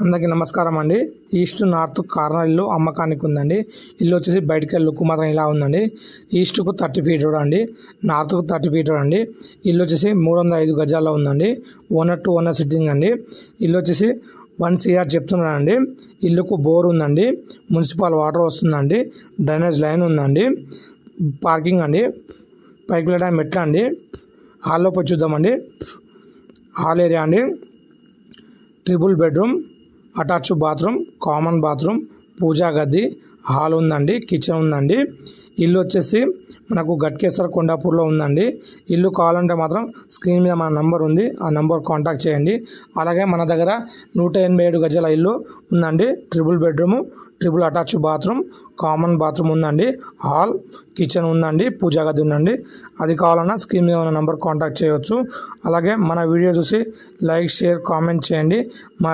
అందరికీ నమస్కారం అండి. ఈస్ట్ నార్త్ కార్నర్ ఇల్లు అమ్మకానికి ఉందండి. ఇల్లు వచ్చేసి బయటికి లుక్ మాత్రం ఇలా ఉందండి. ఈస్ట్కు 30 ఫీట్ రోడ్ అండి, నార్త్కు 30 ఫీట్ రోడ్ అండి. ఇల్లు వచ్చేసి 305 గజాల్లో ఉందండి. ఓనర్ టు ఓనర్ సిట్టింగ్ అండి. ఇల్లు వచ్చేసి 1 CR చెప్తున్నానండి. ఇల్లుకు బోర్ ఉందండి, మున్సిపల్ వాటర్ వస్తుందండి, డ్రైనేజ్ లైన్ ఉందండి, పార్కింగ్ అండి, పైకి వెళ్ళడానికి మెట్ల అండి. హాల్లో పోయి చూద్దామండి. హాల్ ఏరియా అండి, triple bedroom, attach bathroom, common bathroom, puja గది, హాల్ ఉందండి, కిచెన్ ఉందండి. ఇల్లు వచ్చేసి మనకు గట్కేసర్ కొండాపూర్లో ఉందండి. ఇల్లు కావాలంటే మాత్రం స్క్రీన్ మీద మన నంబర్ ఉంది, ఆ నంబర్ కాంటాక్ట్ చేయండి. అలాగే మన దగ్గర 187 గజాల ఇల్లు ఉందండి. Triple bedroom, triple attach bathroom, common bathroom ఉందండి, హాల్, కిచెన్ ఉందండి, పూజా గది ఉందండి. అది కావాలన్నా స్క్రీన్ మీద ఉన్న నంబర్ కాంటాక్ట్ చేయవచ్చు. అలాగే మన వీడియో చూసి లైక్, షేర్, కామెంట్ చేయండి. మా